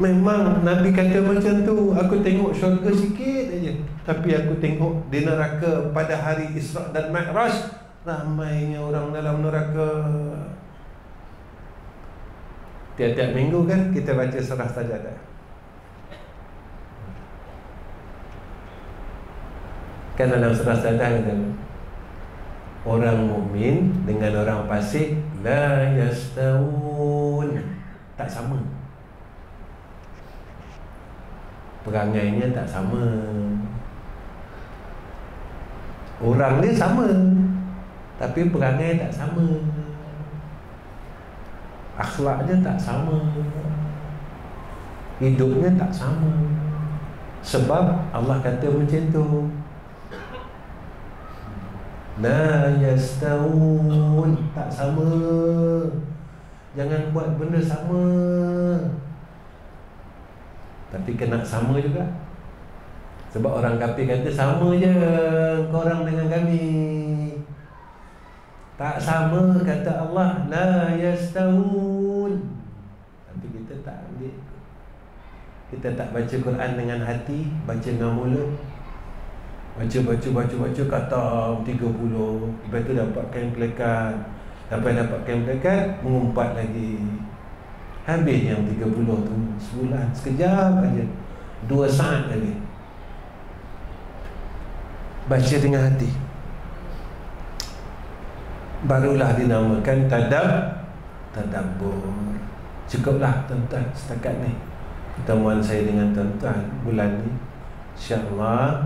Memang Nabi kata macam tu. Aku tengok syurga sikit aja, tapi aku tengok di neraka pada hari Isra dan Mi'raj, ramainya orang dalam neraka. Tiap-tiap minggu kan kita baca surah Sajadah. Kan dalam surah Sajadah kata, orang mukmin dengan orang fasik la yastawun, tak sama. Perangainya tak sama. Orang ni sama, tapi perangai tak sama. Akhlaknya tak sama. Hidupnya tak sama. Sebab Allah kata macam tu, la yastawun, tak sama. Jangan buat benda sama, tapi kena sama juga. Sebab orang kafir kata sama je korang dengan kami. Tak sama, kata Allah, la yastawun. Tapi kita tak ambil. Kita tak baca Quran dengan hati, baca dengan mulut. Baca kata 30. Lepas tu dapat kain pelekat. Dapat kain pelekat, mengumpat lagi. Habis yang 30 tu sebulan, sekejap aja, 2 saat lagi. Baca dengan hati, barulah dinamakan tadabbur. Cukuplah tuan-tuan setakat ni pertemuan saya dengan tuan-tuan bulan ni. InsyaAllah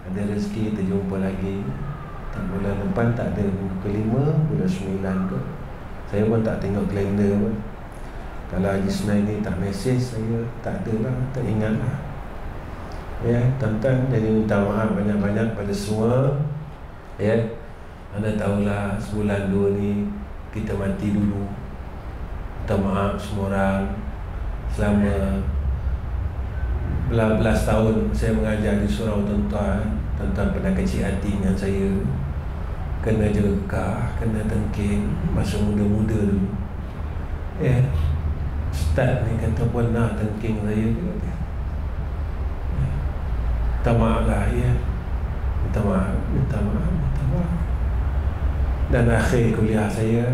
ada rezeki kita jumpa lagi. Bulan depan tak ada, minggu kelima, bulan 9 tu. Saya pun tak tengok kalender pun. Kalau Haji Ismail ni tak mesej saya, tak ada lah, tak ingat lah. Ya, tuan-tuan, jadi minta maaf banyak-banyak pada semua. Ya, anda tahulah sebulan 2 ni kita mati dulu. Minta maaf semua orang. Selama belas tahun saya mengajar di surau tuan-tuan, tuan-tuan pernah kecil hati dengan saya. Kena jerkah, kena tengking masa muda-muda dulu. Ya, Ustaz ni kata pun nak tengking saya juga. Minta maaf lah ya. Minta maaf. Dan akhir kuliah saya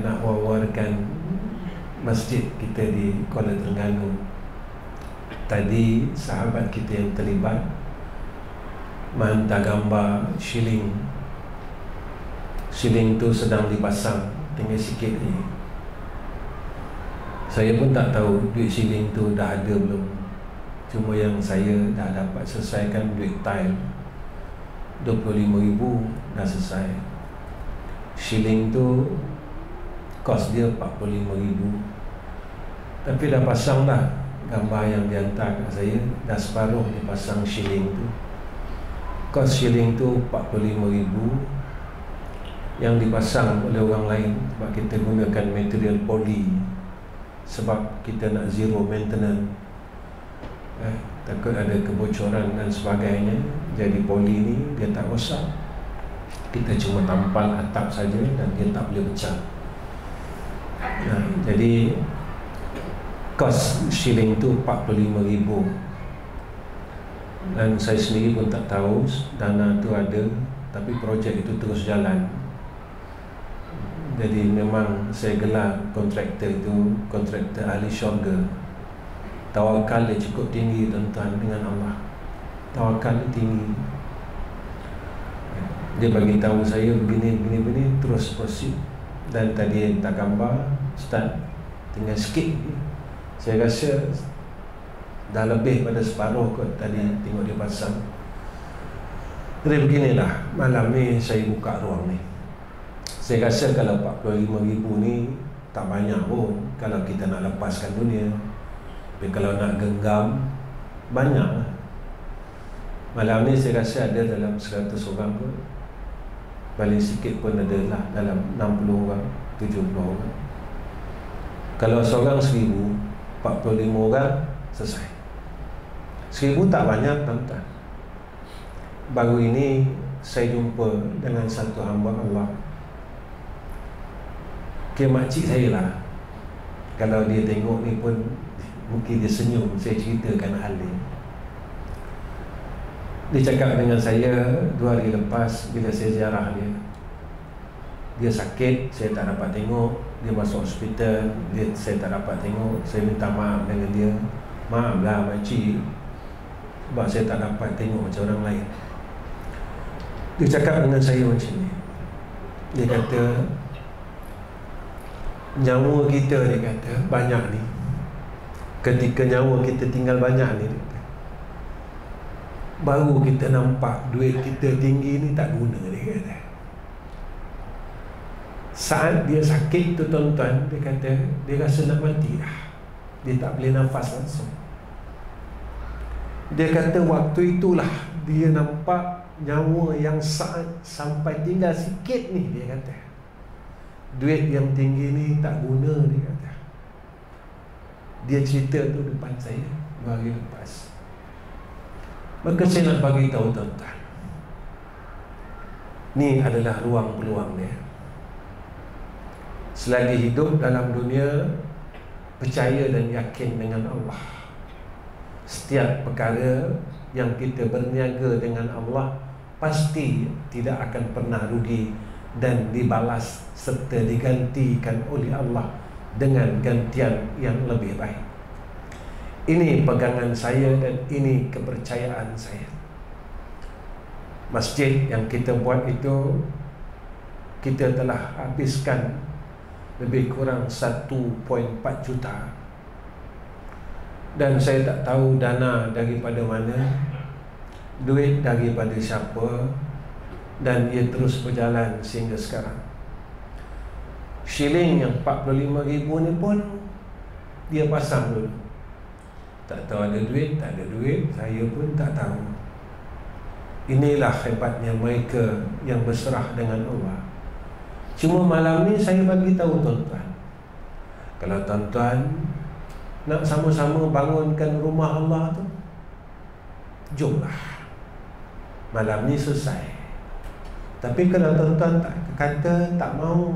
nak wawarkan masjid kita di Kuala Terengganu. Tadi sahabat kita yang terlibat menghantar gambar shilling. Shilling tu sedang dipasang, tinggal sikit ni. Saya pun tak tahu duit shilling tu dah ada belum. Cuma yang saya dah dapat selesaikan duit tile 25,000 dah selesai. Shilling tu kos dia 45,000. Tapi dah pasang dah gambar yang dihantar kat saya, dah separuh dipasang shilling tu. Kos shilling tu 45,000 yang dipasang oleh orang lain sebab kita gunakan material poli. sebab kita nak zero maintenance, takut ada kebocoran dan sebagainya. Jadi poli ni dia tak rosak, kita cuma tampal atap saja dan dia tak boleh pecah. Jadi kos shilling tu 45,000, dan saya sendiri pun tak tahu dana tu ada, tapi projek itu terus jalan. Jadi memang saya gelar kontraktor itu kontraktor ahli syurga. Tawakal dia cukup tinggi tuan-tuan dengan Allah. Tawakal dia tinggi. Dia bagi tahu saya begini terus proceed. Dan tadi tak gambar start tinggal sikit. Saya rasa dah lebih pada separuh kot tadi tengok dia pasang. Jadi beginilah, malam ni saya buka ruang ni. Saya rasa kalau 45,000 ni tak banyak pun kalau kita nak lepaskan dunia. Tapi kalau nak genggam, banyak lah. Malam ni saya rasa ada dalam 100 orang pun, paling sikit pun ada lah dalam 60 orang, 70 orang. Kalau seorang 1,000, 45 orang selesai. 1,000 tak banyak tuan-tuan. Baru ini saya jumpa dengan satu hamba Allah, makcik saya lah. Kalau dia tengok ni pun mungkin dia senyum. Saya ceritakan hal ni. Dia cakap dengan saya 2 hari lepas bila saya ziarah dia. Dia sakit, saya tak dapat tengok. Dia masuk hospital, saya tak dapat tengok. Saya minta maaf dengan dia. Maaflah makcik, sebab saya tak dapat tengok macam orang lain. Dia cakap dengan saya macam ni. Dia kata, nyawa kita, dia kata, banyak ni. Ketika nyawa kita tinggal banyak ni, baru kita nampak duit kita tinggi ni tak guna, dia kata. Saat dia sakit tu tuan-tuan, dia kata dia rasa nak mati dah. Dia tak boleh nafas langsung. Dia kata waktu itulah dia nampak nyawa yang saat sampai tinggal sikit ni, dia kata. Duit yang tinggi ni tak guna, dia kata. Dia cerita tu depan saya 2 hari lepas. Maka saya nak bagi tahu tuan-tuan, ni adalah ruang peluang dia. Selagi hidup dalam dunia, percaya dan yakin dengan Allah. Setiap perkara yang kita berniaga dengan Allah pasti tidak akan pernah rugi dan dibalas serta digantikan oleh Allah dengan gantian yang lebih baik. Ini pegangan saya dan ini kepercayaan saya. Masjid yang kita buat itu, kita telah habiskan lebih kurang 1.4 juta. Dan saya tak tahu dana daripada mana, duit daripada siapa, dan ia terus berjalan sehingga sekarang. Shilling yang 45,000 ni pun dia pasang dulu. Tak tahu ada duit, tak ada duit, saya pun tak tahu. Inilah hebatnya mereka yang berserah dengan Allah. Cuma malam ni saya bagi tahu tuan-tuan, kalau tuan-tuan nak sama-sama bangunkan rumah Allah tu, jomlah. Malam ni selesai. Tapi kalau tuan-tuan tak kata tak mau,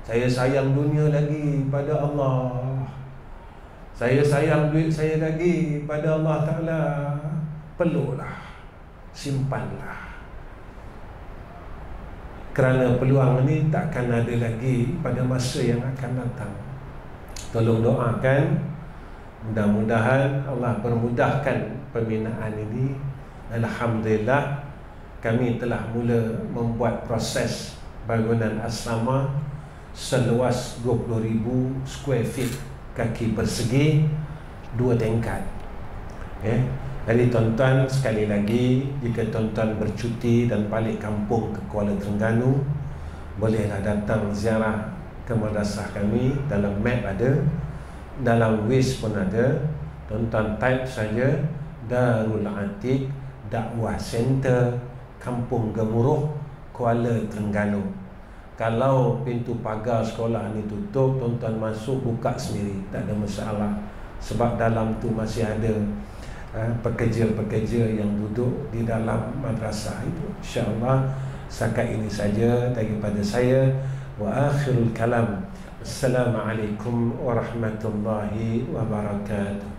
saya sayang dunia lagi pada Allah, saya sayang duit saya lagi pada Allah Ta'ala, perlulah, simpanlah. Kerana peluang ini takkan ada lagi pada masa yang akan datang. Tolong doakan, mudah-mudahan Allah permudahkan pembinaan ini. Alhamdulillah, kami telah mula membuat proses bangunan asrama seluas 20,000 square feet, kaki persegi, 2 tingkat. Jadi tuan-tuan, sekali lagi, jika tuan-tuan bercuti dan balik kampung ke Kuala Terengganu, bolehlah datang ziarah ke madrasah kami. Dalam map ada, dalam Waze pun ada. Tuan-tuan type saja Darul Atiq Dakwah Center, Kampung Gemuruh, Kuala Terengganu. Kalau pintu pagar sekolah ni tutup, tuan-tuan masuk buka sendiri, tak ada masalah. Sebab dalam tu masih ada pekerja-pekerja yang duduk di dalam madrasah itu. InsyaAllah setakat ini saja daripada saya. Wa akhirul kalam. Assalamualaikum warahmatullahi wabarakatuh.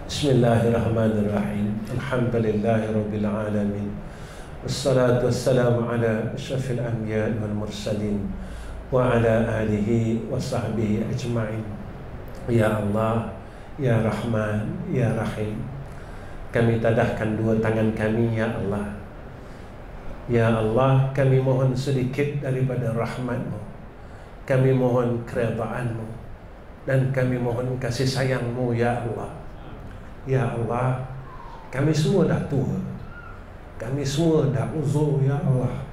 Bismillahirrahmanirrahim. Alhamdulillahirabbil alamin. Wassalatu wassalamu ala asyrafil anbiya wal mursalin wa ala alihi wa sahbihi ajma'in. Ya Allah, Ya Rahman, Ya Rahim, kami tadahkan dua tangan kami, Ya Allah. Ya Allah, kami mohon sedikit daripada rahmat-Mu, kami mohon keredaan-Mu, dan kami mohon kasih sayang-Mu, Ya Allah. Ya Allah, kami semua dah tua, kami semua dah uzur, Ya Allah.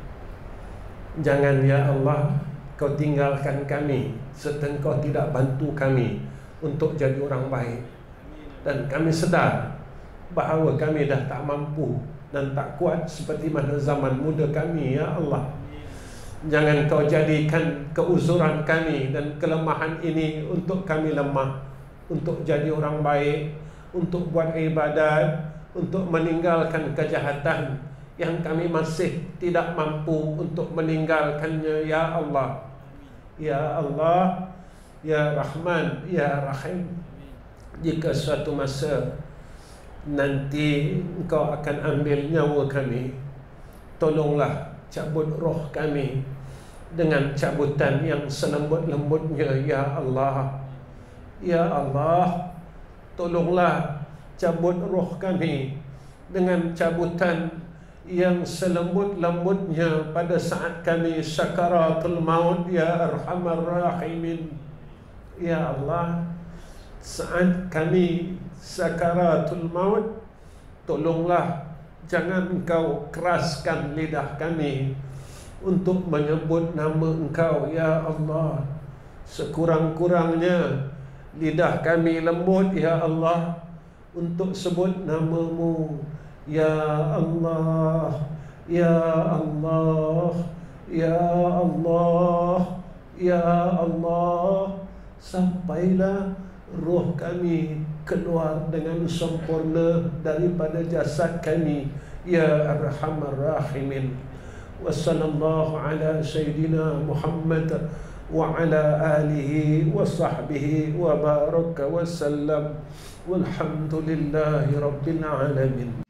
Jangan, Ya Allah, Kau tinggalkan kami serta Kau tidak bantu kami untuk jadi orang baik. Dan kami sedar bahawa kami dah tak mampu dan tak kuat seperti mana zaman muda kami, Ya Allah. Jangan Kau jadikan keuzuran kami dan kelemahan ini untuk kami lemah, untuk jadi orang baik, untuk buat ibadat, untuk meninggalkan kejahatan yang kami masih tidak mampu untuk meninggalkannya, Ya Allah. Ya Allah, Ya Rahman, Ya Rahim, jika suatu masa nanti Engkau akan ambil nyawa kami, tolonglah cabut roh kami dengan cabutan yang selembut-lembutnya, Ya Allah. Ya Allah, tolonglah cabut roh kami dengan cabutan yang selembut-lembutnya pada saat kami sakaratul maut, Ya Arhamar Rahimin. Ya Allah, saat kami sakaratul maut, tolonglah jangan Engkau keraskan lidah kami untuk menyebut nama Engkau, Ya Allah. Sekurang-kurangnya lidah kami lembut, Ya Allah, untuk sebut nama-Mu, Ya Allah, Ya Allah, Ya Allah, Ya Allah, sampailah roh kami keluar dengan sempurna daripada jasad kami, Ya Arhamar Rahimin. Wa sallallahu ala sayyidina Muhammad wa ala alihi wa sahbihi wa baraka wa sallam. Walhamdulillahi rabbil alamin.